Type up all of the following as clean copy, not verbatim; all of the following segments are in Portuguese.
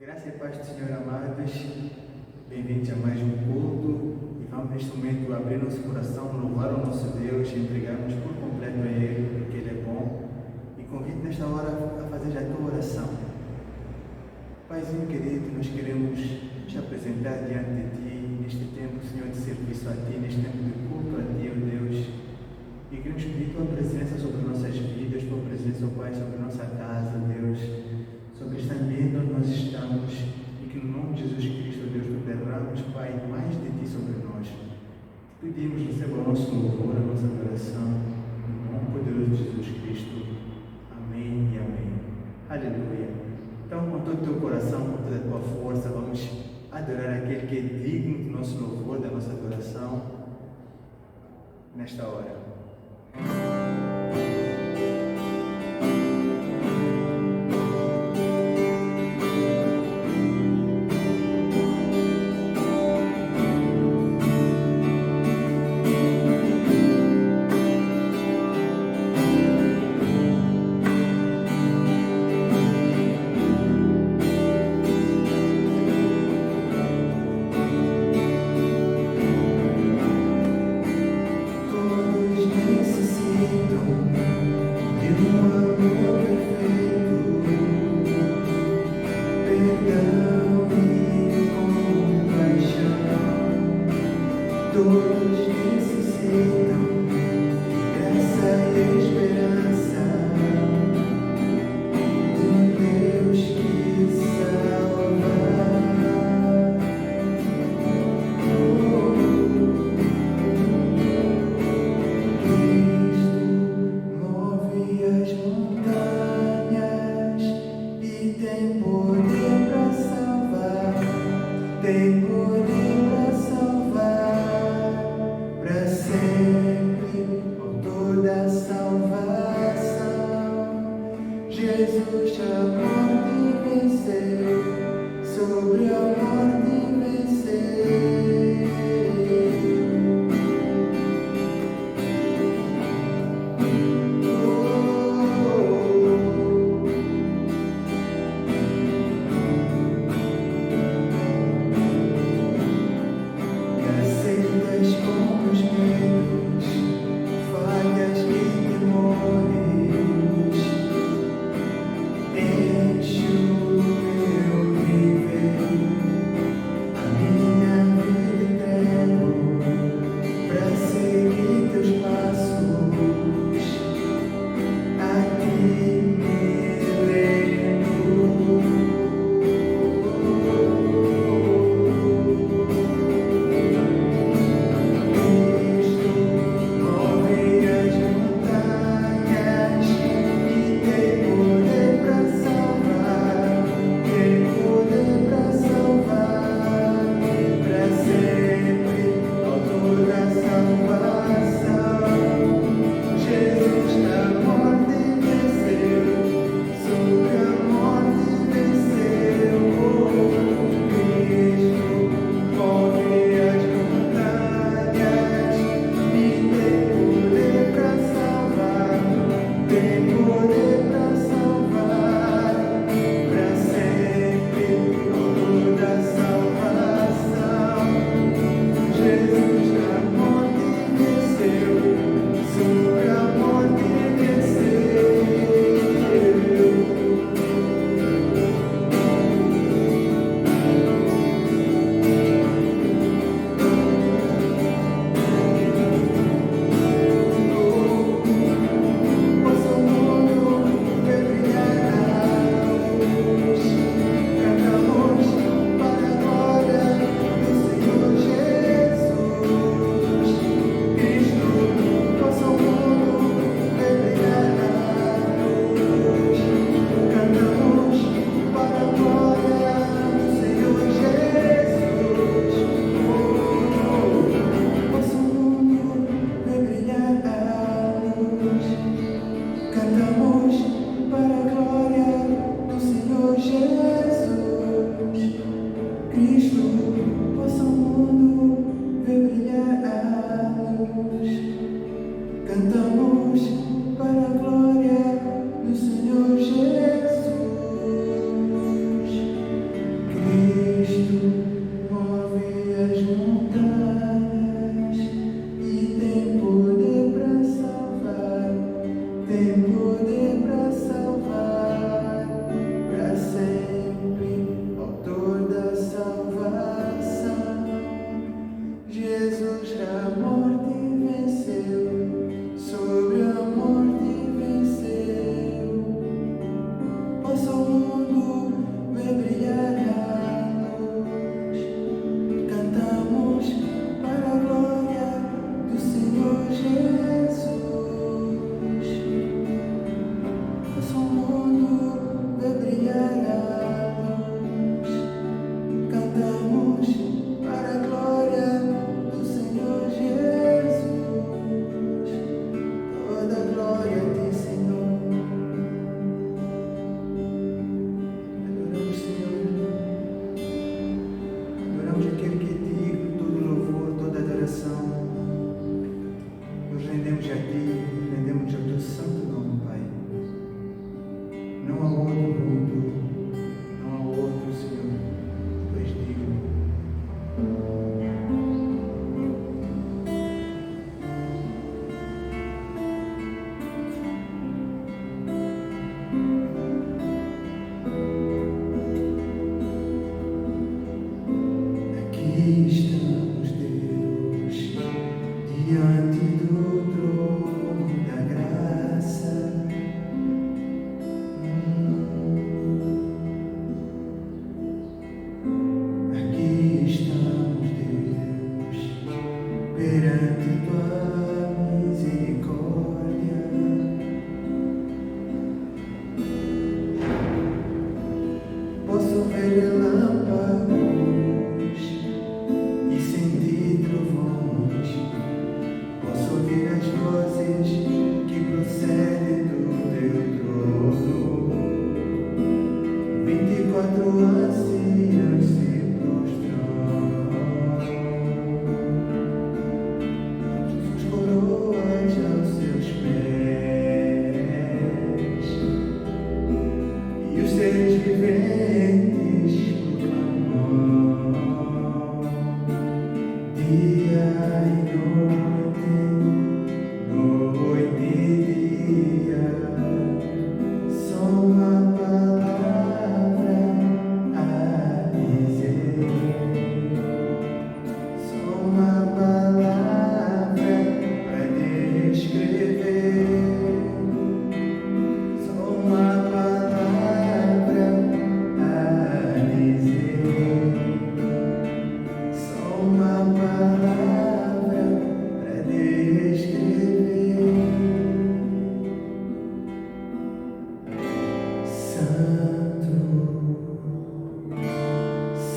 Graça e paz do Senhor, amados. Bem-vindos a mais um culto. E vamos neste momento abrir nosso coração, louvar o nosso Deus e entregarmos por completo a Ele, porque Ele é bom. E convido nesta hora a fazer a tua oração. Paizinho querido, nós queremos nos apresentar diante de Ti, neste tempo, Senhor, de serviço a Ti, neste tempo de culto a Ti, ó Deus. E queremos pedir Tua presença sobre nossas vidas, Tua presença, ó Pai, sobre nossa casa, Deus, sobre este ambiente onde nós estamos, e que no nome de Jesus Cristo, Deus, Tu derrames, Pai, mais de Ti sobre nós. Te pedimos, receba o nosso louvor, a nossa adoração, no nome poderoso de Jesus Cristo. Amém e amém. Aleluia. Então, com todo o teu coração, com toda a tua força, vamos adorar aquele que é digno do nosso louvor, da nossa adoração, nesta hora.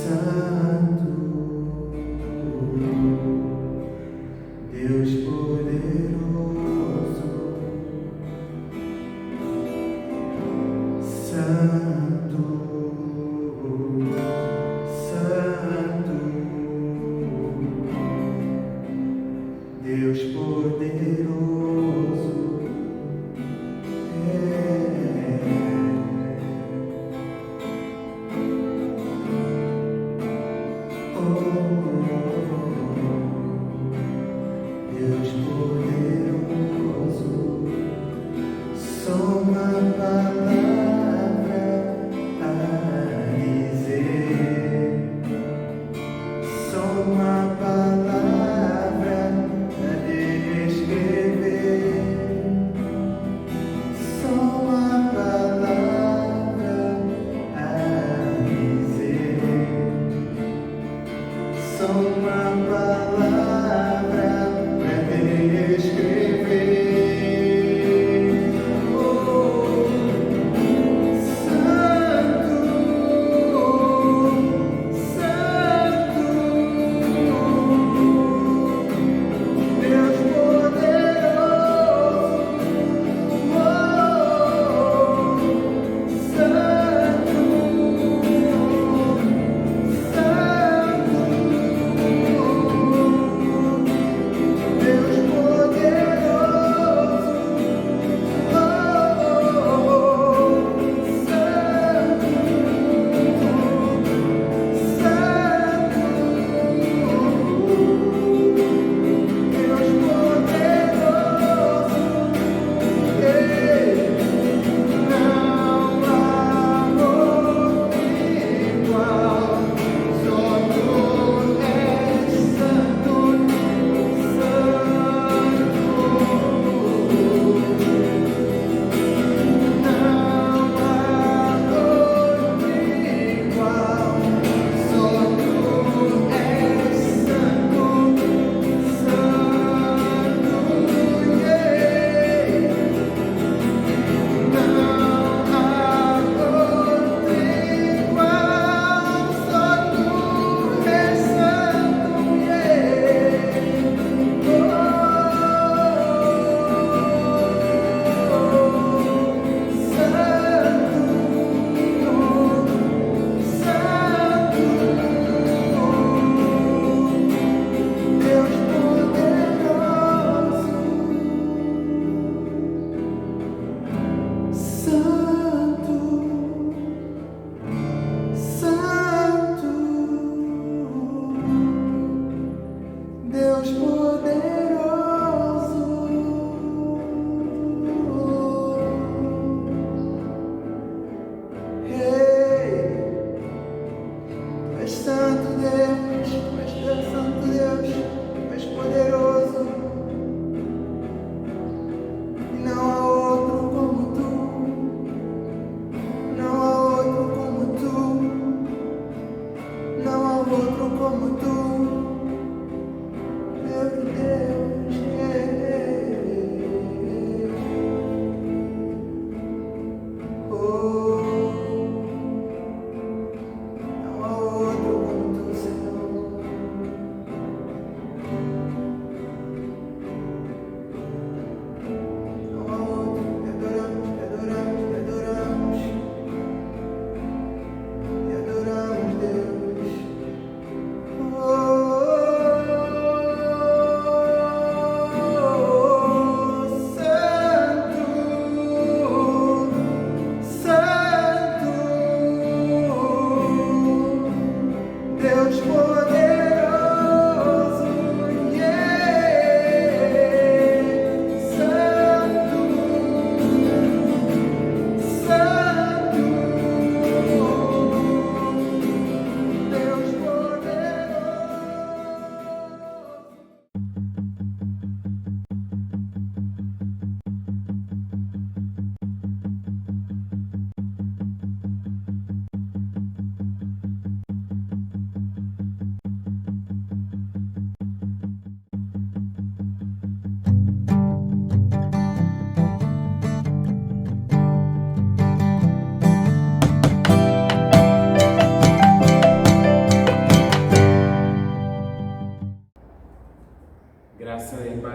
Santo, Deus poderoso, Santo, Santo, Deus poderoso, Deus poderoso, só uma palavra a dizer, só uma palavra a descrever, só uma palavra a dizer, só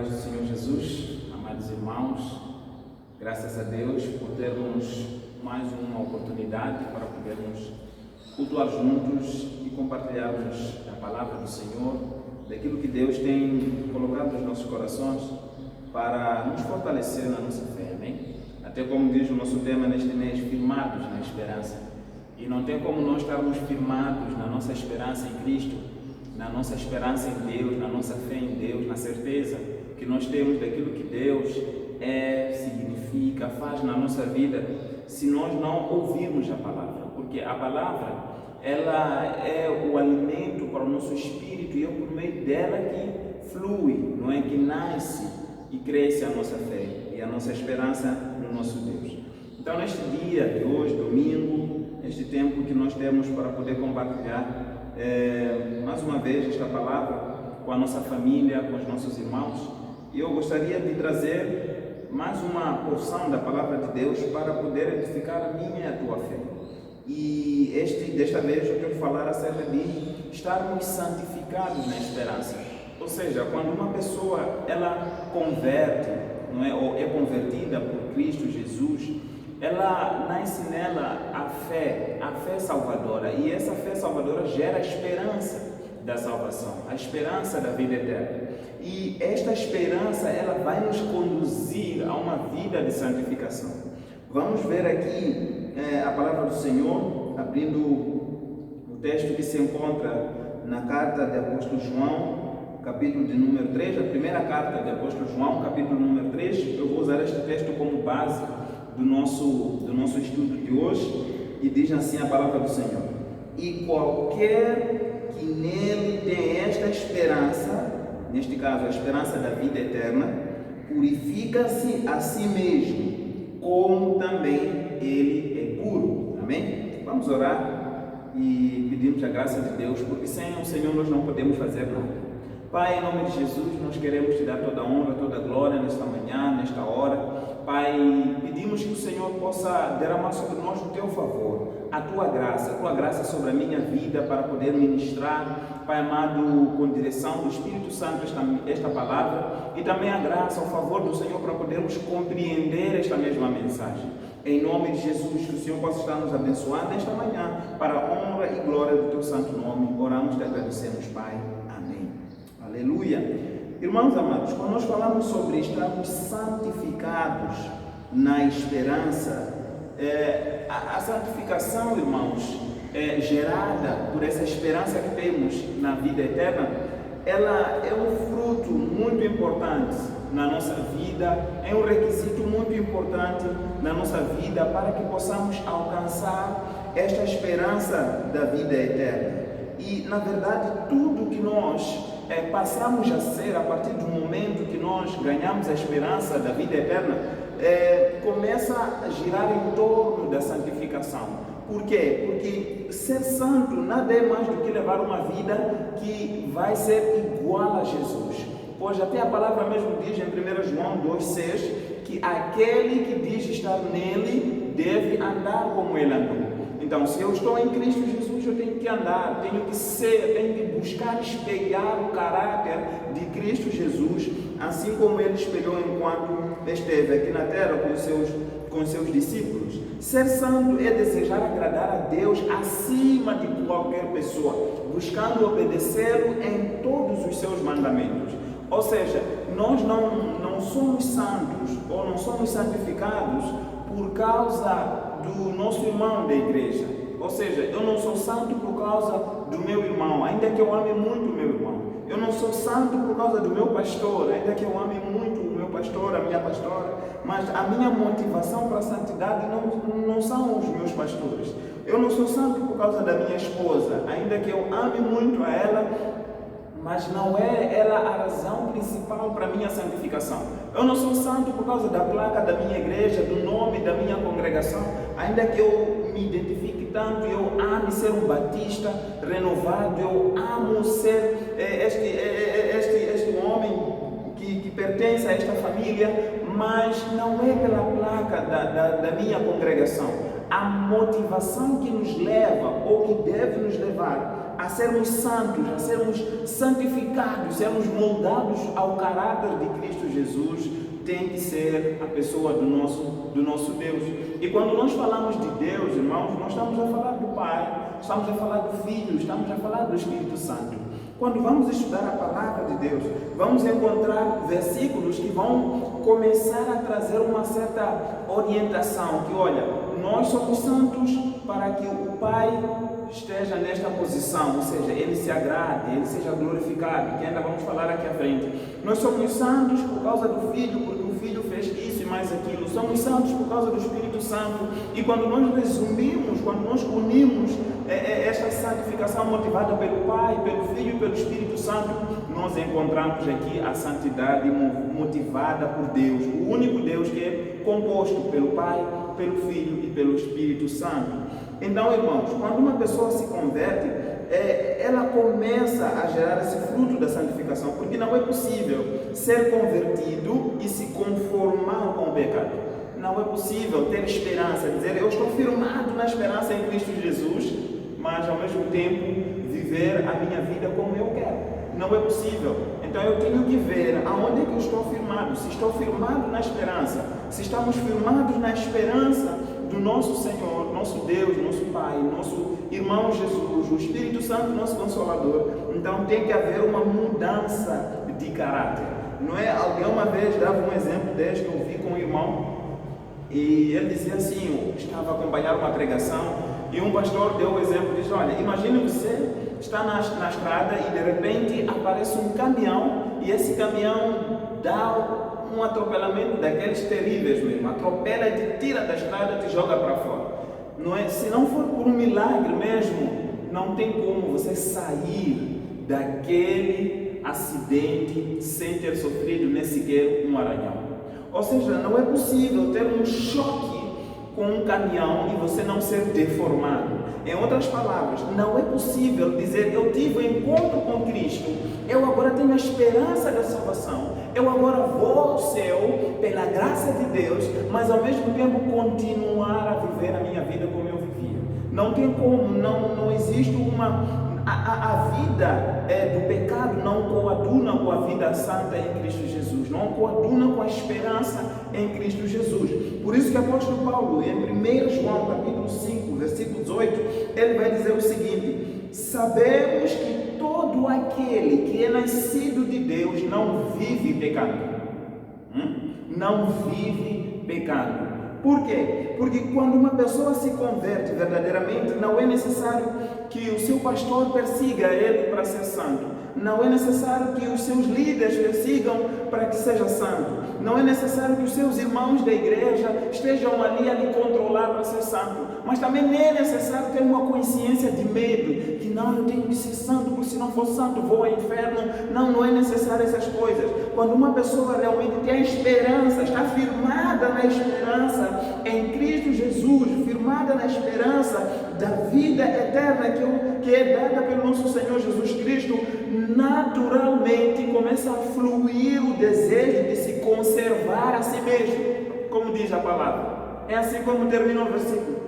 paz do Senhor Jesus, amados irmãos, graças a Deus por termos mais uma oportunidade para podermos cultuar juntos e compartilharmos a palavra do Senhor, daquilo que Deus tem colocado nos nossos corações para nos fortalecer na nossa fé, amém? Até como diz o nosso tema neste mês, firmados na esperança. E não tem como nós estarmos firmados na nossa esperança em Cristo, na nossa esperança em Deus, na nossa fé em Deus, na certeza que nós temos daquilo que Deus significa, faz na nossa vida, se nós não ouvirmos a palavra. Porque a palavra, ela é o alimento para o nosso espírito e é por meio dela que flui, não é? Que nasce e cresce a nossa fé e a nossa esperança no nosso Deus. Então, neste dia de hoje, domingo, este tempo que nós temos para poder compartilhar mais uma vez esta palavra com a nossa família, com os nossos irmãos, e eu gostaria de trazer mais uma porção da palavra de Deus para poder edificar a minha e a tua fé. E desta vez eu quero falar acerca de estarmos santificados na esperança. Ou seja, quando uma pessoa ela converte, não é, ou é convertida por Cristo Jesus, ela nasce nela a fé salvadora, e essa fé salvadora gera a esperança da salvação, a esperança da vida eterna. E esta esperança ela vai nos conduzir a uma vida de santificação. Vamos ver aqui a palavra do Senhor, abrindo o texto que se encontra na carta de apóstolo João, capítulo de número 3, a primeira carta de apóstolo João, capítulo número 3. Eu vou usar este texto como base do nosso estudo de hoje, e diz assim a palavra do Senhor: e qualquer que nele tem esta esperança, neste caso a esperança da vida eterna, purifica-se a si mesmo, como também ele é puro. Amém? Vamos orar e pedirmos a graça de Deus, porque sem o Senhor nós não podemos fazer nada. Pai, em nome de Jesus, nós queremos te dar toda a honra, toda a glória nesta manhã, nesta hora. Pai, pedimos que o Senhor possa derramar sobre nós o teu favor, a tua graça sobre a minha vida, para poder ministrar, Pai amado, com direção do Espírito Santo esta palavra, e também a graça, o favor do Senhor para podermos compreender esta mesma mensagem. Em nome de Jesus, que o Senhor possa estar nos abençoando nesta manhã, para a honra e glória do teu santo nome. Oramos e te agradecemos, Pai. Amém. Aleluia. Irmãos amados, quando nós falamos sobre estarmos santificados na esperança, a santificação, irmãos, gerada por essa esperança que temos na vida eterna, ela é um fruto muito importante na nossa vida, é um requisito muito importante na nossa vida para que possamos alcançar esta esperança da vida eterna. E, na verdade, tudo que nós passamos a ser a partir do momento que nós ganhamos a esperança da vida eterna, começa a girar em torno da santificação. Por quê? Porque ser santo nada é mais do que levar uma vida que vai ser igual a Jesus. Pois até a palavra mesmo diz em 1 João 2,6 que aquele que diz estar nele deve andar como ele andou. Então, se eu estou em Cristo Jesus, eu tenho que andar, tenho que ser, tenho que buscar espelhar o caráter de Cristo Jesus, assim como ele espelhou enquanto esteve aqui na terra com os seus discípulos. Ser santo é desejar agradar a Deus acima de qualquer pessoa, buscando obedecê-lo em todos os seus mandamentos. Ou seja, nós não somos santos ou não somos santificados por causa do nosso irmão da igreja. Ou seja, eu não sou santo por causa do meu irmão, ainda que eu ame muito o meu irmão. Eu não sou santo por causa do meu pastor, ainda que eu ame muito o meu pastor, a minha pastora. Mas a minha motivação para a santidade não são os meus pastores. Eu não sou santo por causa da minha esposa, ainda que eu ame muito a ela, mas não é ela a razão principal para a minha santificação. Eu não sou santo por causa da placa da minha igreja, do nome da minha congregação, ainda que eu me identifique tanto, eu ame ser um batista renovado, eu amo ser este homem que pertence a esta família, mas não é pela placa da minha congregação. a motivação que nos leva ou que deve nos levar a sermos santos, a sermos santificados, sermos moldados ao caráter de Cristo Jesus, tem que ser a pessoa do nosso Deus. E quando nós falamos de Deus, irmãos, nós estamos a falar do Pai, estamos a falar do Filho, estamos a falar do Espírito Santo. Quando vamos estudar a palavra de Deus, vamos encontrar versículos que vão começar a trazer uma certa orientação, que olha, nós somos santos para que o Pai esteja nesta posição, ou seja, Ele se agrade, Ele seja glorificado, que ainda vamos falar aqui à frente. Nós somos santos por causa do Filho, porque o Filho fez isso e mais aquilo. Somos santos por causa do Espírito Santo. E quando nós resumimos, quando nós unimos esta santificação motivada pelo Pai, pelo Filho e pelo Espírito Santo, nós encontramos aqui a santidade motivada por Deus, o único Deus que é composto pelo Pai, pelo Filho e pelo Espírito Santo. Então, irmãos, quando uma pessoa se converte, ela começa a gerar esse fruto da santificação, porque não é possível ser convertido e se conformar com o pecado. Não é possível ter esperança, dizer eu estou firmado na esperança em Cristo Jesus, mas ao mesmo tempo viver a minha vida como eu quero. Não é possível. Então eu tenho que ver aonde é que eu estou firmado, se estou firmado na esperança, se estamos firmados na esperança do nosso Senhor, nosso Deus, nosso Pai, nosso irmão Jesus, o Espírito Santo, nosso Consolador. Então tem que haver uma mudança de caráter. Não é? Alguém uma vez dava um exemplo deste que eu vi com um irmão e ele dizia assim, eu estava a acompanhar uma pregação e um pastor deu o exemplo, disse, olha, imagine você está na estrada e de repente aparece um caminhão e esse caminhão dá um atropelamento daqueles terríveis mesmo, atropela e te tira da estrada e te joga para fora. Não é? Se não for por um milagre mesmo, não tem como você sair daquele acidente sem ter sofrido nem sequer um arranhão. Ou seja, não é possível ter um choque com um caminhão e você não ser deformado. Em outras palavras, não é possível dizer eu tive um encontro com Cristo, eu agora tenho a esperança da salvação, eu agora vou ao céu pela graça de Deus, mas ao mesmo tempo continuar a viver a minha vida como eu vivia. Não tem como, não existe uma... A vida do pecado não coaduna com a vida santa em Cristo Jesus, não coaduna com a esperança em Cristo Jesus. Por isso que o apóstolo Paulo, em 1 João capítulo 5, versículo 18, ele vai dizer o seguinte: sabemos que todo aquele que é nascido de Deus não vive pecado. Não vive pecado. Por quê? Porque quando uma pessoa se converte verdadeiramente, não é necessário que o seu pastor persiga ele para ser santo. Não é necessário que os seus líderes persigam para que seja santo. Não é necessário que os seus irmãos da igreja estejam ali a lhe controlar para ser santo. Mas também nem é necessário ter uma consciência de medo, que não, eu tenho que ser santo, porque se não for santo vou ao inferno. Não é necessário essas coisas. Quando uma pessoa realmente tem a esperança, está firmada na esperança em Cristo Jesus, firmada na esperança da vida eterna que é dada pelo nosso Senhor Jesus Cristo, naturalmente começa a fluir o desejo de se conservar a si mesmo, como diz a palavra. É assim como termina o versículo.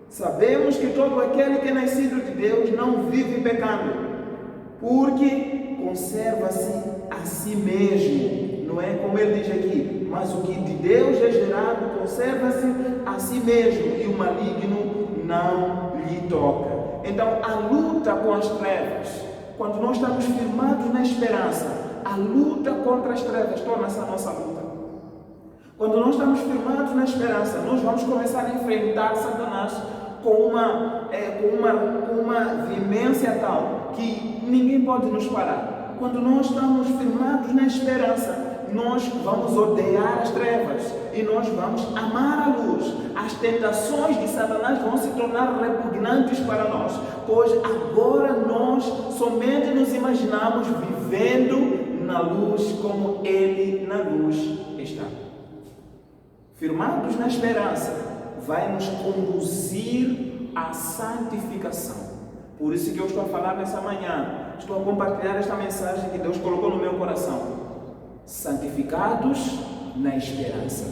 Sabemos que todo aquele que é nascido de Deus não vive pecando, porque conserva-se a si mesmo. Não é como ele diz aqui, mas o que de Deus é gerado conserva-se a si mesmo e o maligno não lhe toca. Então a luta com as trevas, quando nós estamos firmados na esperança, a luta contra as trevas torna-se a nossa luta. Quando nós estamos firmados na esperança, nós vamos começar a enfrentar Satanás com uma veemência tal que ninguém pode nos parar. Quando nós estamos firmados na esperança, nós vamos odiar as trevas e nós vamos amar a luz. As tentações de Satanás vão se tornar repugnantes para nós, pois agora nós somente nos imaginamos vivendo na luz como Ele na luz está. Firmados na esperança, vai nos conduzir à santificação. Por isso que eu estou a falar nessa manhã, estou a compartilhar esta mensagem que Deus colocou no meu coração. Santificados na esperança.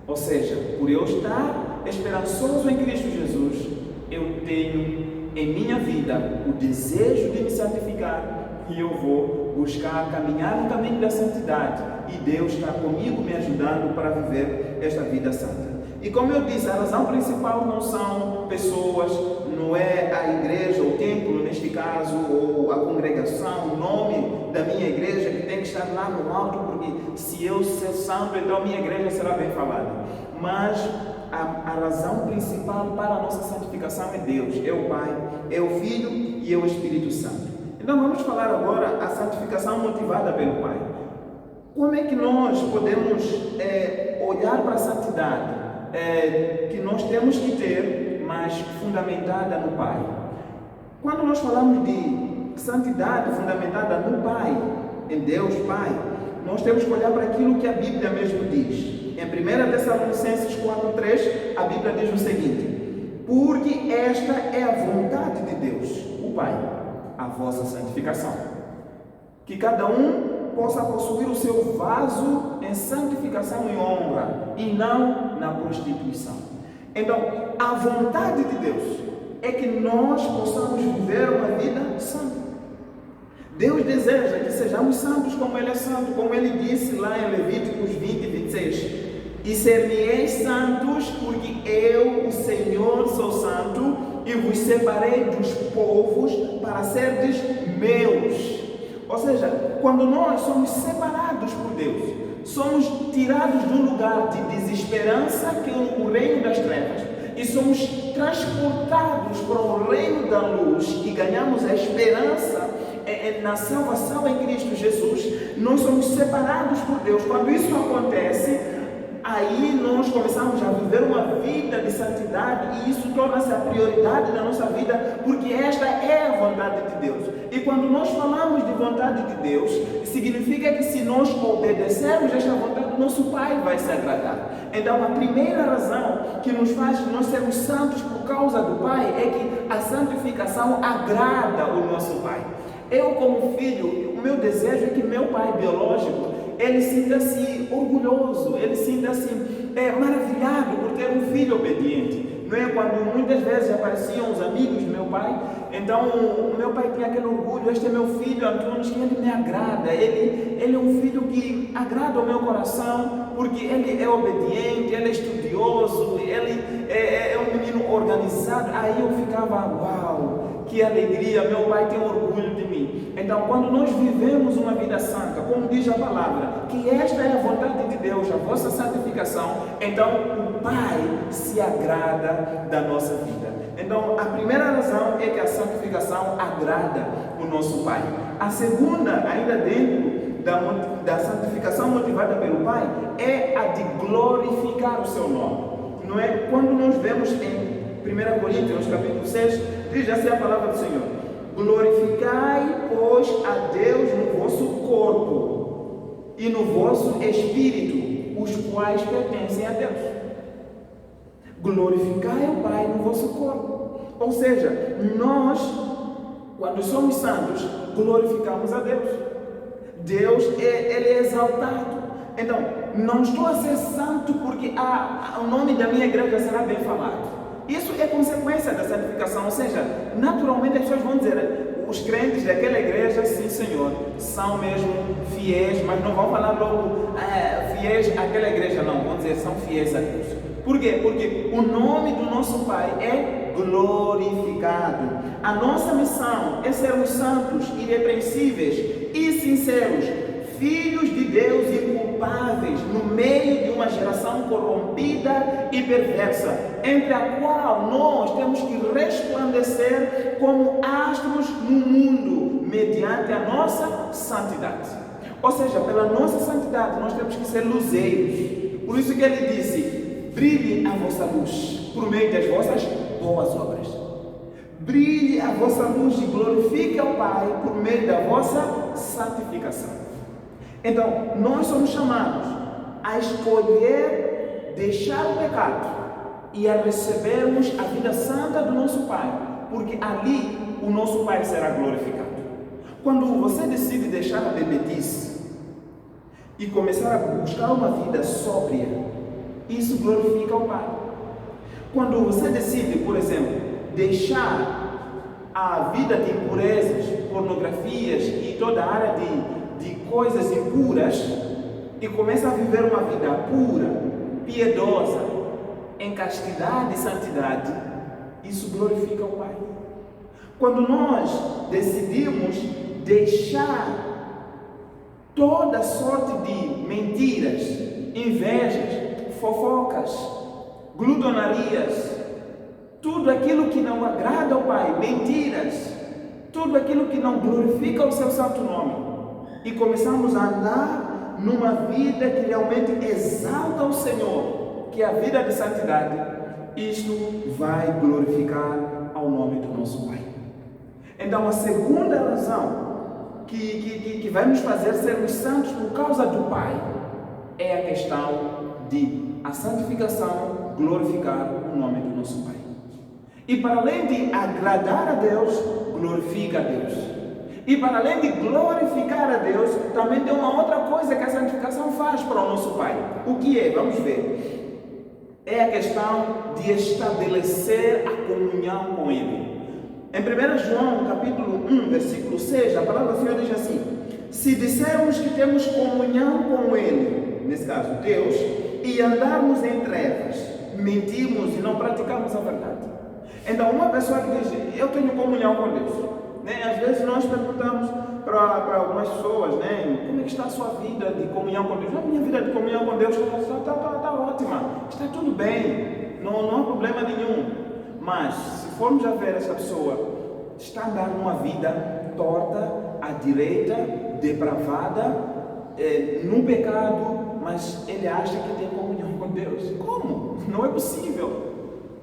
Ou seja, por eu estar esperançoso em Cristo Jesus, eu tenho em minha vida o desejo de me santificar e eu vou buscar caminhar no caminho da santidade e Deus está comigo me ajudando para viver esta vida santa. E como eu disse, a razão principal não são pessoas, não é a igreja, o templo neste caso, ou a congregação, o nome da minha igreja que tem que estar lá no alto, porque se eu ser santo, então a minha igreja será bem falada. Mas a razão principal para a nossa santificação é Deus, é o Pai, é o Filho e é o Espírito Santo. Então vamos falar agora a santificação motivada pelo Pai. Como é que nós podemos olhar para a santidade que nós temos que ter, mas fundamentada no Pai? Quando nós falamos de santidade fundamentada no Pai, em Deus Pai, nós temos que olhar para aquilo que a Bíblia mesmo diz. Em 1 Tessalonicenses 4:3, a Bíblia diz o seguinte: porque esta é a vontade de Deus, o Pai, a vossa santificação, que cada um possa possuir o seu vaso em santificação e honra, e não na prostituição. Então, a vontade de Deus é que nós possamos viver uma vida santa. Deus deseja que sejamos santos como Ele é santo, como Ele disse lá em Levíticos 20:26. E ser-me-eis santos, porque eu, o Senhor, sou santo, e vos separei dos povos para serdes meus. Ou seja, quando nós somos separados por Deus, somos tirados de um lugar de desesperança, que é o reino das trevas, e somos transportados para o reino da luz e ganhamos a esperança na salvação em Cristo Jesus, nós somos separados por Deus. Quando isso acontece, aí nós começamos a viver uma vida de santidade e isso torna-se a prioridade da nossa vida, porque esta é a vontade de Deus. E quando nós falamos de vontade de Deus, significa que se nós obedecermos esta vontade, nosso Pai vai se agradar. Então a primeira razão que nos faz nós sermos santos por causa do Pai é que a santificação agrada o nosso Pai. Eu, como filho, o meu desejo é que meu pai biológico, ele sinta-se orgulhoso, ele sinta-se maravilhado por ter um filho obediente. Não é? Quando muitas vezes apareciam os amigos do meu pai, então o meu pai tinha aquele orgulho: este é meu filho Antônio, que ele me agrada, ele é um filho que agrada o meu coração, porque ele é obediente, ele é estudioso, ele é um menino organizado. Aí eu ficava, uau, que alegria, meu pai tem orgulho de mim. Então, quando nós vivemos uma vida santa, como diz a palavra, que esta é a vontade de Deus, a vossa santificação, então o Pai se agrada da nossa vida. Então, a primeira razão é que a santificação agrada o nosso Pai. A segunda, ainda dentro da santificação motivada pelo Pai, é a de glorificar o seu nome. Não é? Quando nós vemos em 1 Coríntios, capítulo 6, diz assim a palavra do Senhor: glorificai, pois, a Deus no vosso corpo e no vosso espírito, os quais pertencem a Deus. Glorificai o Pai no vosso corpo. Ou seja, nós, quando somos santos, glorificamos a Deus. Deus, Ele é exaltado. Então, não estou a ser santo porque o nome da minha igreja será bem falado. Isso é consequência da santificação, ou seja, naturalmente as pessoas vão dizer: os crentes daquela igreja, sim Senhor, são mesmo fiéis, mas não vão falar logo fiéis àquela igreja, não, vão dizer são fiéis a Deus. Por quê? Porque o nome do nosso Pai é glorificado. A nossa missão é sermos santos, irrepreensíveis e sinceros, filhos de Deus inculpáveis, no meio de uma geração corrompida e perversa, entre a qual nós temos que resplandecer como astros no mundo, mediante a nossa santidade. Ou seja, pela nossa santidade nós temos que ser luzeiros. Por isso que ele disse: brilhe a vossa luz por meio das vossas boas obras. Brilhe a vossa luz e glorifique ao Pai por meio da vossa santificação. Então, nós somos chamados a escolher deixar o pecado e a recebermos a vida santa do nosso Pai, porque ali o nosso Pai será glorificado. Quando você decide deixar a bebedice e começar a buscar uma vida sóbria, isso glorifica o Pai. Quando você decide, por exemplo, deixar a vida de impurezas, pornografias e toda a área de coisas impuras e começa a viver uma vida pura, piedosa, em castidade e santidade, isso glorifica o Pai. Quando nós decidimos deixar toda sorte de mentiras, invejas, fofocas, gluttonarias, tudo aquilo que não agrada ao Pai, mentiras, tudo aquilo que não glorifica o seu santo nome, e começamos a andar numa vida que realmente exalta o Senhor, que é a vida de santidade, isto vai glorificar ao nome do nosso Pai. Então, a segunda razão que vai nos fazer sermos santos por causa do Pai é a questão de a santificação glorificar o nome do nosso Pai. E para além de agradar a Deus, glorifica a Deus. E para além de glorificar a Deus, também tem uma outra coisa que a santificação faz para o nosso Pai. O que é? Vamos ver. É a questão de estabelecer a comunhão com Ele. Em 1 João, capítulo 1, versículo 6, a palavra do Senhor diz assim: se dissermos que temos comunhão com Ele, nesse caso Deus, e andarmos em trevas, mentimos e não praticamos a verdade. Então, uma pessoa que diz, eu tenho comunhão com Deus, né? Às vezes nós perguntamos para algumas pessoas, né? Como é que está a sua vida de comunhão com Deus? A minha vida de comunhão com Deus está ótima, está tudo bem, não há problema nenhum. Mas, se formos a ver essa pessoa, está andando numa vida torta, à direita, depravada, no pecado, mas ele acha que tem comunhão com Deus. Como? Não é possível.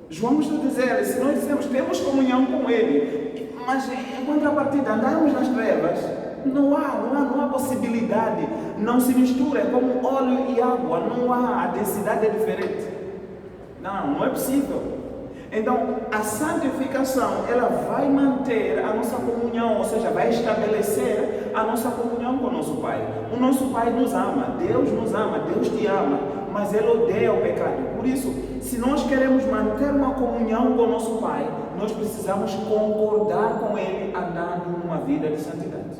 João nos está dizendo, se nós dizemos temos comunhão com Ele, mas em contrapartida andarmos nas trevas, não há possibilidade, não se mistura, é como óleo e água, não há, a densidade é diferente. Não é possível. Então, a santificação, ela vai manter a nossa comunhão, ou seja, vai estabelecer a nossa comunhão com o nosso Pai. O nosso Pai nos ama, Deus nos ama, Deus te ama, mas Ele odeia o pecado. Por isso, se nós queremos manter uma comunhão com o nosso Pai, nós precisamos concordar com Ele andando numa vida de santidade.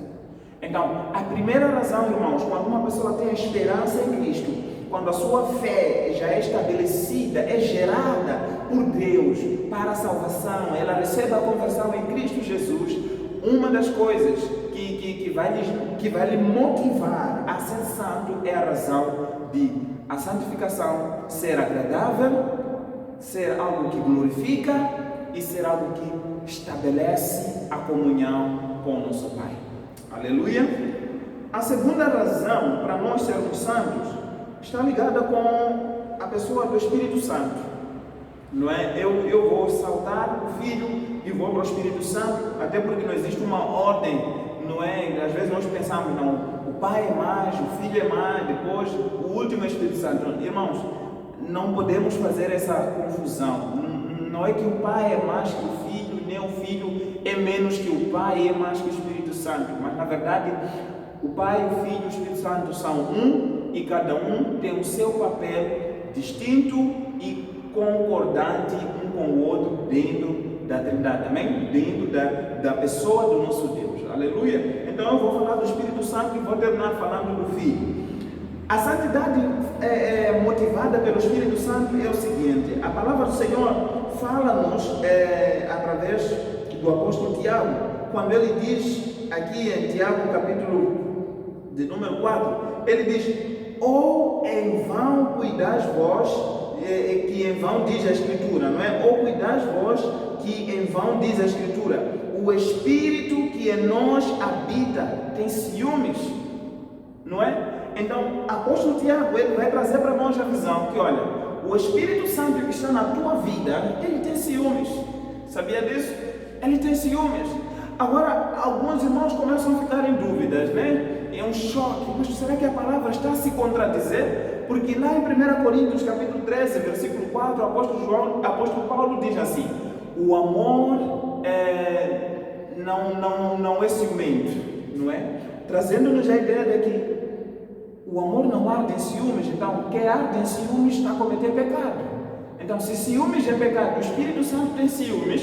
Então, a primeira razão, irmãos, quando uma pessoa tem esperança em Cristo, quando a sua fé já é estabelecida, é gerada por Deus para a salvação, ela recebe a conversão em Cristo Jesus, uma das coisas que vai lhe motivar a ser santo é a razão de a santificação ser agradável, ser algo que glorifica e ser algo que estabelece a comunhão com o nosso Pai. Aleluia! A segunda razão para nós sermos santos está ligada com a pessoa do Espírito Santo, não é? Eu vou saltar o Filho e vou para o Espírito Santo, até porque não existe uma ordem, não é? Às vezes nós pensamos, não, o Pai é mais, o Filho é mais, depois o último é o Espírito Santo. Irmãos, não podemos fazer essa confusão. Não é que o Pai é mais que o Filho, nem o Filho é menos que o Pai e é mais que o Espírito Santo, mas na verdade o Pai, o Filho e o Espírito Santo são um, e cada um tem o seu papel distinto e concordante um com o outro dentro da Trindade, amém? Dentro da pessoa do nosso Deus, aleluia? Então eu vou falar do Espírito Santo e vou terminar falando do Filho. A santidade motivada pelo Espírito Santo é o seguinte: a palavra do Senhor fala-nos através do apóstolo Tiago, quando ele diz aqui em Tiago capítulo de número 4, ele diz: ou em vão cuidais vós, que em vão diz a Escritura, não é? Ou cuidais vós, que em vão diz a Escritura, o Espírito que em nós habita tem ciúmes, não é? Então, apóstolo Tiago, ele vai trazer para nós a visão que, olha, o Espírito Santo que está na tua vida, ele tem ciúmes. Sabia disso? Ele tem ciúmes. Agora, alguns irmãos começam a ficar em dúvidas, né? É um choque, mas será que a palavra está a se contradizer? Porque lá em 1 Coríntios capítulo 13, versículo 4, o apóstolo Paulo diz assim: o amor não é ciumento, não é? Trazendo-nos a ideia de que o amor não arde em ciúmes, então quem arde em ciúmes está a cometer pecado. Então, se ciúmes é pecado, o Espírito Santo tem ciúmes,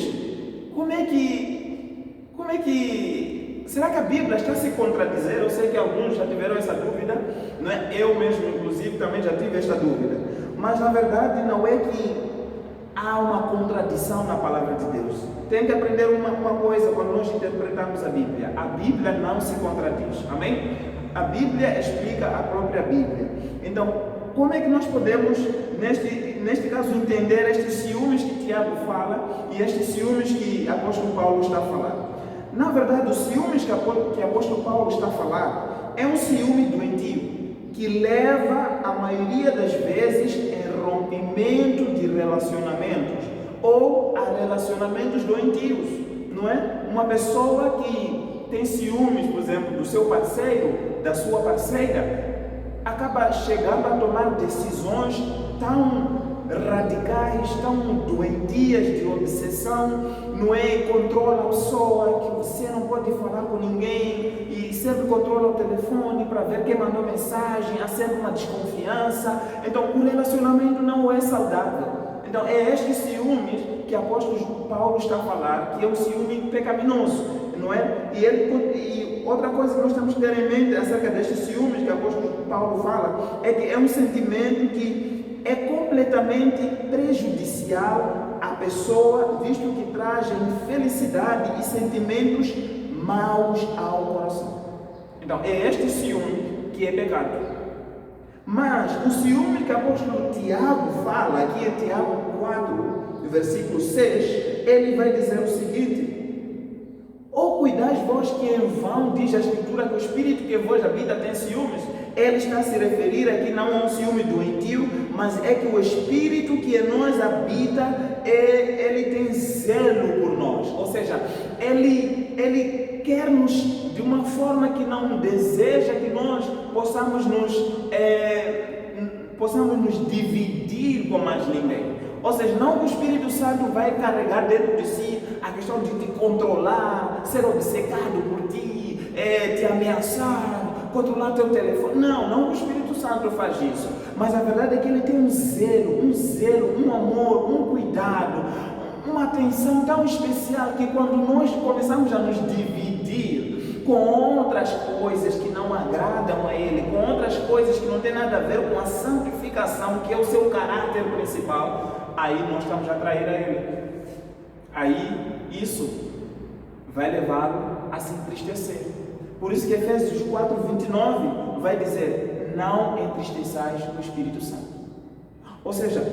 será que a Bíblia está a se contradizer? Eu sei que alguns já tiveram essa dúvida, não é? Eu mesmo, inclusive, também já tive esta dúvida. Mas, na verdade, não é que há uma contradição na palavra de Deus. Tem que aprender uma coisa quando nós interpretamos a Bíblia. A Bíblia não se contradiz, amém? A Bíblia explica a própria Bíblia. Então, como é que nós podemos, neste caso, entender estes ciúmes que Tiago fala e estes ciúmes que o apóstolo Paulo está a falar? Na verdade, os ciúmes que o apóstolo Paulo está a falar é um ciúme doentio, que leva, a maioria das vezes, em rompimento de relacionamentos ou a relacionamentos doentios, não é? Uma pessoa que tem ciúmes, por exemplo, do seu parceiro, da sua parceira, acaba chegando a tomar decisões tão radicais, tão doentias de obsessão, não é? Controla a pessoa, que você não pode falar com ninguém e sempre controla o telefone para ver quem mandou mensagem, há sempre uma desconfiança. Então o relacionamento não é saudável. Então é este ciúme que o apóstolo Paulo está a falar, que é um ciúme pecaminoso, não é? E outra coisa que nós temos que ter em mente acerca destes ciúmes que o apóstolo Paulo fala, é que é um sentimento que é completamente prejudicial à pessoa, visto que traz infelicidade e sentimentos maus ao coração. Então é este ciúme que é pecado. Mas o ciúme que o apóstolo Tiago fala, aqui em Tiago 4, versículo 6, ele vai dizer o seguinte: ou cuidais vós que em vão, diz a Escritura, que o Espírito que vos habita tem ciúmes. Ele está a se referir aqui não a um ciúme doentio, mas é que o Espírito que em nós habita, ele tem zelo por nós. Ou seja, ele quer-nos de uma forma que não deseja que nós possamos nos dividir com mais ninguém. Ou seja, não que o Espírito Santo vai carregar dentro de si a questão de te controlar, ser obcecado por ti, te ameaçar, controlar teu telefone. Não que o Espírito Santo faz isso. Mas a verdade é que ele tem um zelo, um amor, um cuidado, uma atenção tão especial que quando nós começamos a nos dividir com outras coisas que não agradam a Ele, com outras coisas que não tem nada a ver com a santificação, que é o seu caráter principal, aí nós estamos a trair a Ele. Aí isso vai levá-lo a se entristecer. Por isso que Efésios 4:29 vai dizer: não entristeçais o Espírito Santo. Ou seja,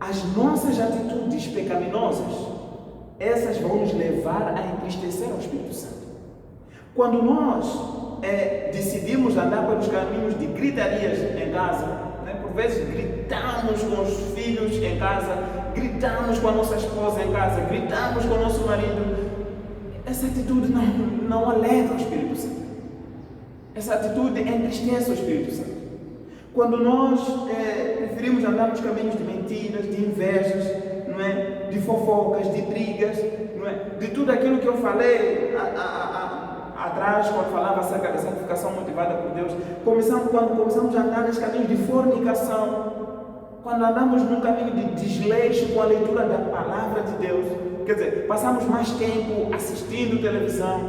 as nossas atitudes pecaminosas, essas vão nos levar a entristecer ao Espírito Santo. Quando nós decidimos andar pelos caminhos de gritarias em casa, por vezes gritamos com os filhos em casa, gritamos com a nossa esposa em casa, gritamos com o nosso marido, essa atitude não alegra o Espírito Santo. Essa atitude entristece o Espírito Santo. Quando nós preferimos andar nos caminhos de mentiras, de invejas, não é? De fofocas, de brigas, não é? De tudo aquilo que eu falei atrás, quando falava acerca da santificação motivada por Deus, quando começamos a andar nos caminhos de fornicação, quando andamos num caminho de desleixo com a leitura da palavra de Deus, quer dizer, passamos mais tempo assistindo televisão,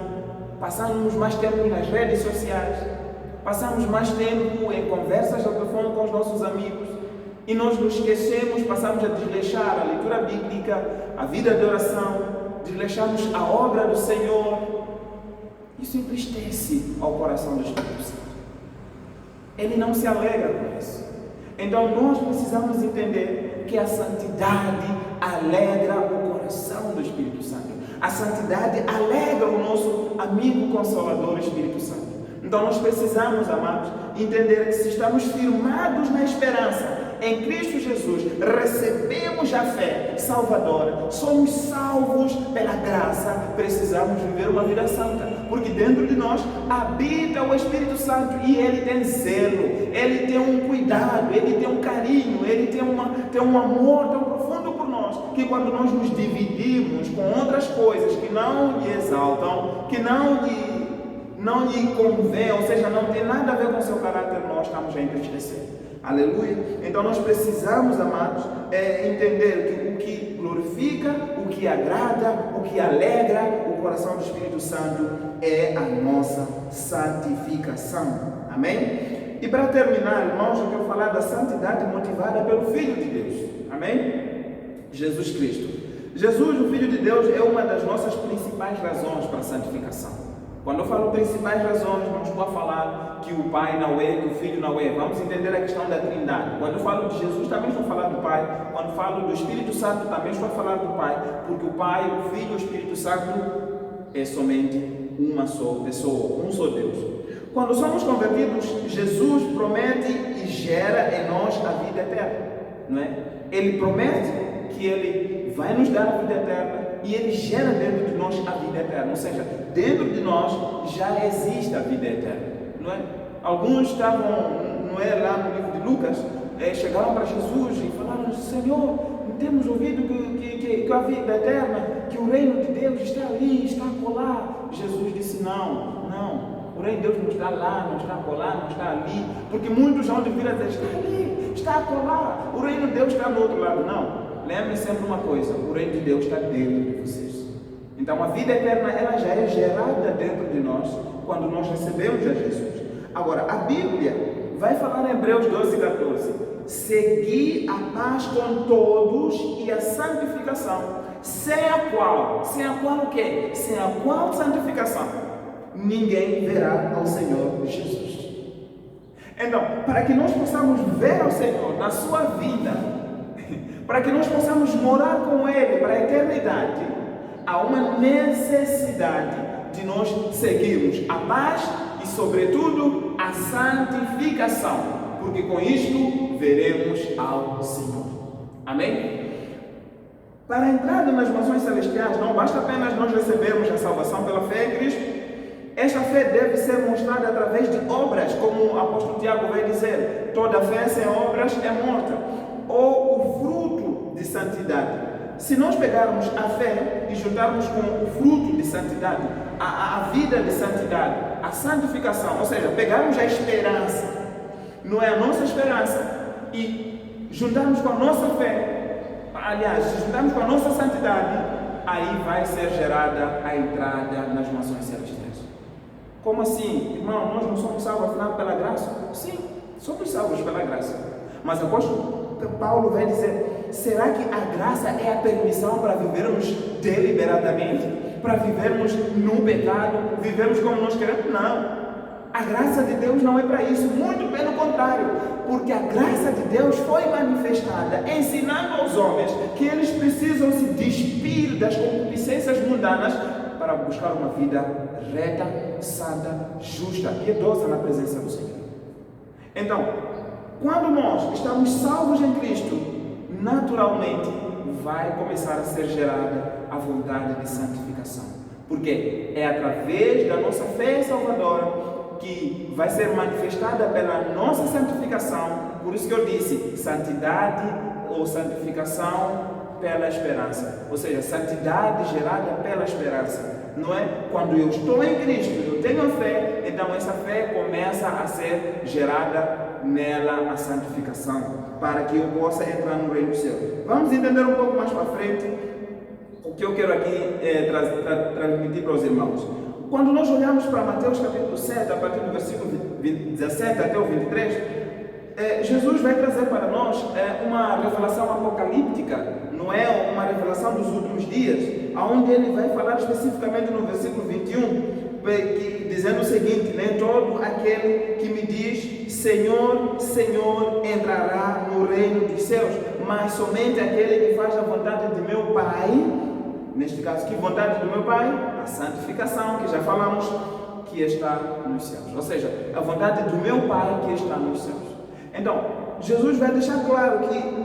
passamos mais tempo nas redes sociais, passamos mais tempo em conversas ao telefone com os nossos amigos e nós nos esquecemos, passamos a desleixar a leitura bíblica, a vida de oração, desleixamos a obra do Senhor. Isso entristece ao coração do Espírito Santo. Ele não se alegra com isso. Então nós precisamos entender que a santidade alegra o coração do Espírito Santo. A santidade alegra o nosso amigo consolador, o Espírito Santo. Então nós precisamos, amados, entender que se estamos firmados na esperança em Cristo Jesus, recebemos a fé salvadora, somos salvos pela graça, precisamos viver uma vida santa, porque dentro de nós habita o Espírito Santo e Ele tem zelo, Ele tem um cuidado, Ele tem um carinho, Ele tem um amor tão profundo por nós, que quando nós nos dividimos com outras coisas que não lhe exaltam, que não lhe convém, ou seja, não tem nada a ver com o seu caráter, nós estamos a entristecer. Aleluia. Então nós precisamos, amados, entender que o que glorifica, o que agrada, o que alegra o coração do Espírito Santo é a nossa santificação. Amém? E para terminar, irmãos, eu quero falar da santidade motivada pelo Filho de Deus. Amém? Jesus Cristo. Jesus, o Filho de Deus, é uma das nossas principais razões para a santificação. Quando eu falo principais razões, não estou a falar que o Pai não é, que o Filho não é. Vamos entender a questão da Trindade. Quando eu falo de Jesus, também estou a falar do Pai. Quando falo do Espírito Santo, também estou a falar do Pai. Porque o Pai, o Filho e o Espírito Santo é somente uma só pessoa, um só Deus. Quando somos convertidos, Jesus promete e gera em nós a vida eterna. Não é? Ele promete que Ele vai nos dar a vida eterna e Ele gera dentro de nós a vida eterna. Ou seja, dentro de nós já existe a vida eterna. Não é? Alguns estavam, não é, lá no livro de Lucas, chegaram para Jesus e falaram: Senhor, temos ouvido que a vida eterna, que o reino de Deus está ali, está a colar. Jesus disse: não. O reino de Deus não está lá, não está a colar, não está ali. Porque muitos vão vir a dizer: está ali, está a colar. O reino de Deus está do outro lado. Não. Lembre sempre uma coisa: o reino de Deus está dentro de vocês. Então a vida eterna, ela já é gerada dentro de nós quando nós recebemos a Jesus. Agora, a Bíblia vai falar em Hebreus 12:14: segui a paz com todos e a santificação, sem a qual o quê? Sem a qual santificação ninguém verá ao Senhor Jesus. Então, para que nós possamos ver ao Senhor na sua vida, para que nós possamos morar com Ele para a eternidade, há uma necessidade de nós seguirmos a paz e, sobretudo, a santificação, porque com isto veremos ao Senhor. Amém? Para a entrada nas mansões celestiais, não basta apenas nós recebermos a salvação pela fé em Cristo. Esta fé deve ser mostrada através de obras, como o apóstolo Tiago vai dizer: toda fé sem obras é morta. Ou o fruto de santidade. Se nós pegarmos a fé e juntarmos com o fruto de santidade, a vida de santidade, a santificação, ou seja, pegarmos a esperança, não é a nossa esperança, e juntarmos com a nossa fé, aliás, juntarmos com a nossa santidade, aí vai ser gerada a entrada nas mansões celestiais. Como assim? Irmão, nós não somos salvos afinal pela graça? Sim, somos salvos pela graça. Mas o apóstolo Paulo vai dizer: será que a graça é a permissão para vivermos deliberadamente? Para vivermos no pecado? Vivermos como nós queremos? Não. A graça de Deus não é para isso. Muito pelo contrário. Porque a graça de Deus foi manifestada ensinando aos homens que eles precisam se despir das concupiscências mundanas para buscar uma vida reta, santa, justa, piedosa na presença do Senhor. Então, quando nós estamos salvos em Cristo, naturalmente vai começar a ser gerada a vontade de santificação. Porque é através da nossa fé salvadora que vai ser manifestada pela nossa santificação. Por isso que eu disse santidade ou santificação pela esperança. Ou seja, santidade gerada pela esperança. Não é? Quando eu estou em Cristo, eu tenho a fé, então essa fé começa a ser gerada nela a santificação, para que eu possa entrar no reino do céu. Vamos entender um pouco mais para frente o que eu quero aqui transmitir para os irmãos. Quando nós olhamos para Mateus capítulo 7, a partir do versículo 17 até o 23, Jesus vai trazer para nós uma revelação apocalíptica, não é uma revelação dos últimos dias, onde ele vai falar especificamente no versículo 21, dizendo o seguinte: nem todo aquele que me diz Senhor, Senhor entrará no reino dos céus, mas somente aquele que faz a vontade de meu Pai. Neste caso, que vontade do meu Pai? A santificação, que já falamos, que está nos céus. Ou seja, a vontade do meu Pai que está nos céus. Então, Jesus vai deixar claro que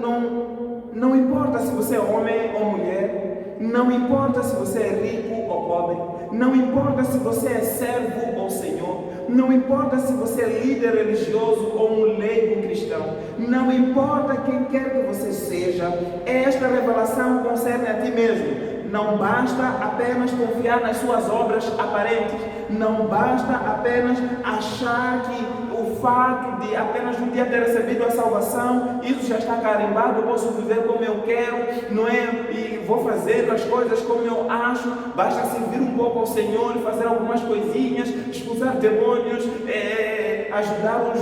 não importa se você é homem ou mulher, não importa se você é rico ou pobre, não importa se você é servo ou senhor, não importa se você é líder religioso ou um leigo cristão, não importa quem quer que você seja, esta revelação concerne a ti mesmo. Não basta apenas confiar nas suas obras aparentes, Não basta apenas achar que o fato de apenas um dia ter recebido a salvação, isso já está carimbado, eu posso viver como eu quero, não é? E vou fazer as coisas como eu acho, basta servir um pouco ao Senhor, fazer algumas coisinhas, expulsar demônios, ajudar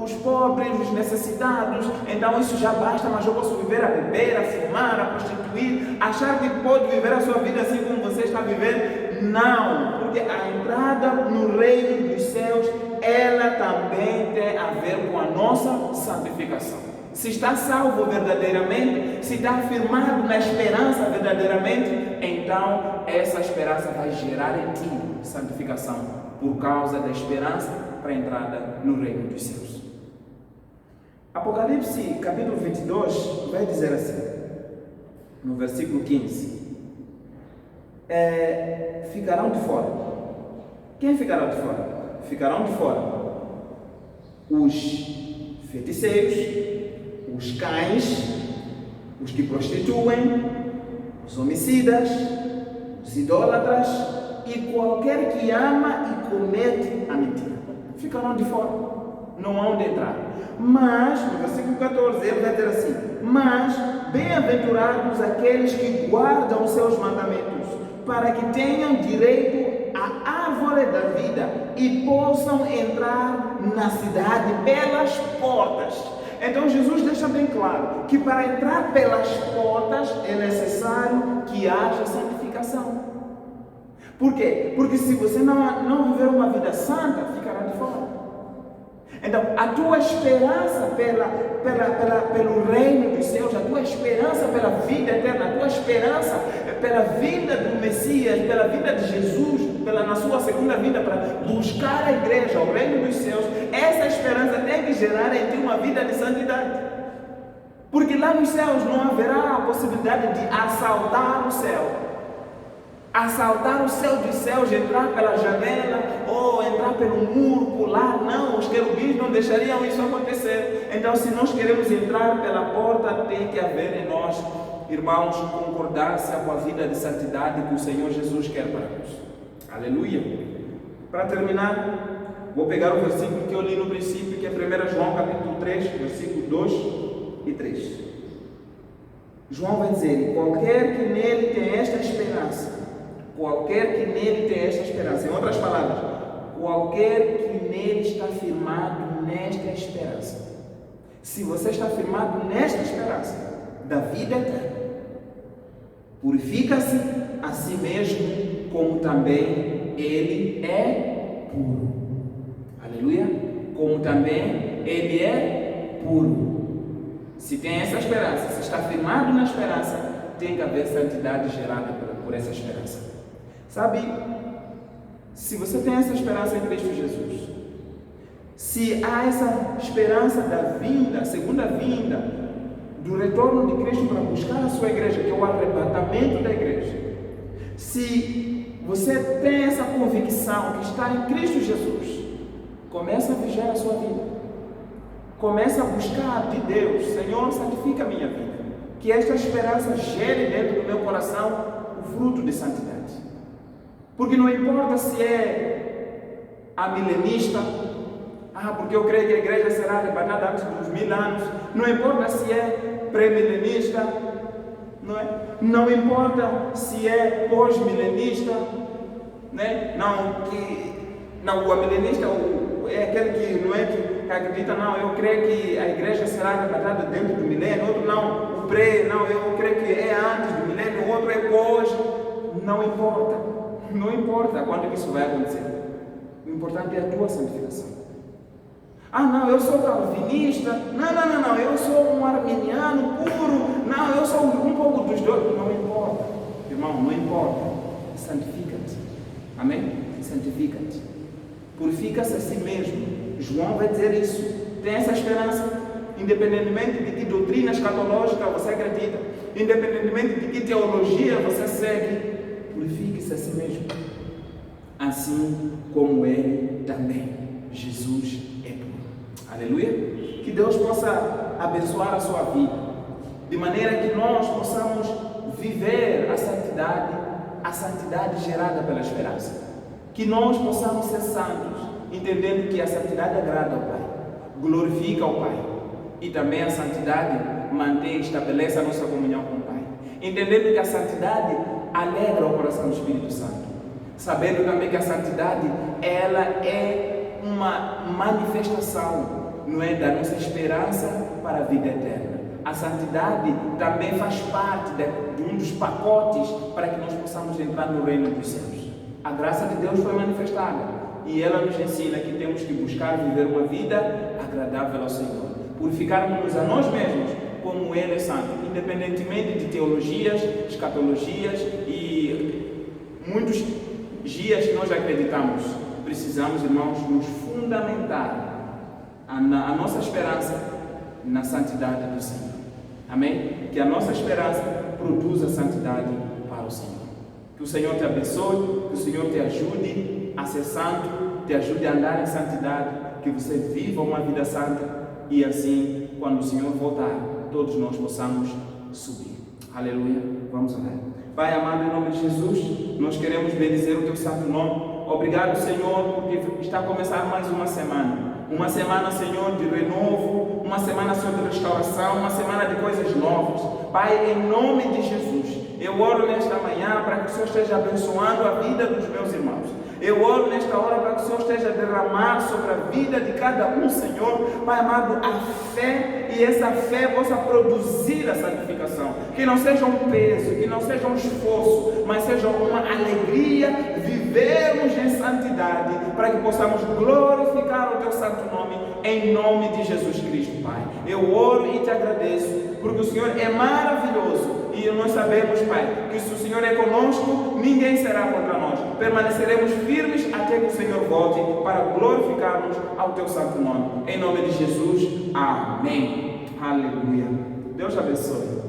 os pobres, os necessitados, então isso já basta, mas eu posso viver a beber, a fumar, a prostituir, achar que pode viver a sua vida assim como você está vivendo. Não, porque a entrada no reino dos céus, ela também tem a ver com a nossa santificação. Se está salvo verdadeiramente, se está afirmado na esperança verdadeiramente, então essa esperança vai gerar em ti santificação, por causa da esperança para a entrada no reino dos céus. Apocalipse capítulo 22 vai dizer assim, no versículo 15, ficarão de fora. Quem ficará de fora? Ficarão de fora os feiticeiros, os cães, os que prostituem, os homicidas, os idólatras e qualquer que ama e comete a mentira. Ficarão de fora, não há onde entrar. Mas, no versículo 14, ele vai dizer assim: mas bem-aventurados aqueles que guardam os seus mandamentos, para que tenham direito à árvore da vida e possam entrar na cidade pelas portas. Então Jesus deixa bem claro que para entrar pelas portas é necessário que haja santificação. Por quê? Porque se você não viver uma vida santa, ficará de fora. Então, a tua esperança pelo reino dos céus, a tua esperança pela vida eterna, a tua esperança pela vinda do Messias, pela vinda de Jesus, na sua segunda vinda, para buscar a igreja, o reino dos céus, essa esperança tem que gerar em ti uma vida de santidade. Porque lá nos céus não haverá a possibilidade de assaltar o céu. Assaltar o céu dos céus, entrar pela janela ou entrar pelo muro, pular, não, os querubins não deixariam isso acontecer. Então, se nós queremos entrar pela porta, tem que haver em nós, irmãos, concordância com a vida de santidade que o Senhor Jesus quer para nós. Aleluia! Para terminar, vou pegar o versículo que eu li no princípio, que é 1 João capítulo 3, versículo 2 e 3. João vai dizer: qualquer que nele tem esta esperança, qualquer que nele tem esta esperança, em outras palavras, qualquer que nele está firmado nesta esperança. Se você está firmado nesta esperança da vida eterna, purifica-se a si mesmo, como também ele é puro. Aleluia! Como também ele é puro. Se tem essa esperança, se está firmado na esperança, tem que haver santidade gerada por essa esperança. Sabe, se você tem essa esperança em Cristo Jesus, se há essa esperança da vinda, segunda vinda, do retorno de Cristo para buscar a sua igreja, que é o arrebatamento da igreja, se você tem essa convicção que está em Cristo Jesus, começa a vigiar a sua vida, começa a buscar de Deus: Senhor, santifica a minha vida, que esta esperança gere dentro do meu coração o fruto de santidade. Porque não importa se é amilenista, porque eu creio que a igreja será arrebatada antes dos 1000 anos, não importa se é pré-milenista, não é? Não importa se é pós-milenista, né? O amilenista é aquele que não é que acredita, não, eu creio que a igreja será arrebatada dentro do milênio, outro não, o pré, não, eu creio que é antes do milênio, o outro é pós. Não importa. Não importa quando isso vai acontecer. O importante é a tua santificação. Não, eu sou calvinista. Não, eu sou um arminiano puro. Não, eu sou um pouco dos dois. Não importa, irmão, não importa. Santifica-te. Amém? Santifica-te. Purifica-se a si mesmo. João vai dizer isso. Tem essa esperança. Independentemente de que doutrina escatológica você acredita, independentemente de que teologia você segue, purifique-se a si mesmo, assim como ele também. Jesus é puro. Aleluia! Que Deus possa abençoar a sua vida, de maneira que nós possamos viver a santidade gerada pela esperança. Que nós possamos ser santos, entendendo que a santidade agrada ao Pai, glorifica ao Pai. E também a santidade mantém e estabelece a nossa comunhão com o Pai. Entendendo que a santidade alegra o coração do Espírito Santo. Sabendo também que a santidade, ela é uma manifestação, não é, da nossa esperança para a vida eterna. A santidade também faz parte de um dos pacotes para que nós possamos entrar no reino dos céus. A graça de Deus foi manifestada e ela nos ensina que temos que buscar viver uma vida agradável ao Senhor. Purificarmos a nós mesmos como Ele é santo, independentemente de teologias, escatologias e muitos dias que nós acreditamos. Precisamos, irmãos, nos fundamentar a nossa esperança na santidade do Senhor. Amém? Que a nossa esperança produza santidade para o Senhor. Que o Senhor te abençoe, que o Senhor te ajude a ser santo, te ajude a andar em santidade, que você viva uma vida santa e assim, quando o Senhor voltar, todos nós possamos subir. Aleluia. Vamos orar. Pai amado, em nome de Jesus, nós queremos bendizer o teu santo nome. Obrigado, Senhor, porque está a começar mais uma semana. Uma semana, Senhor, de renovo, uma semana, Senhor, de restauração, uma semana de coisas novas. Pai, em nome de Jesus, eu oro nesta manhã para que o Senhor esteja abençoando a vida dos meus irmãos. Eu oro nesta hora para que o Senhor esteja a derramar sobre a vida de cada um, Senhor, Pai amado, a fé, e essa fé possa produzir a santificação. Que não seja um peso, que não seja um esforço, mas seja uma alegria vivermos em santidade, para que possamos glorificar o teu santo nome, em nome de Jesus Cristo, Pai. Eu oro e te agradeço, porque o Senhor é maravilhoso, e nós sabemos, Pai, que se o Senhor é conosco, ninguém será contra nós. Permaneceremos firmes até que o Senhor volte para glorificarmos ao teu santo nome. Em nome de Jesus, amém. Aleluia. Deus abençoe.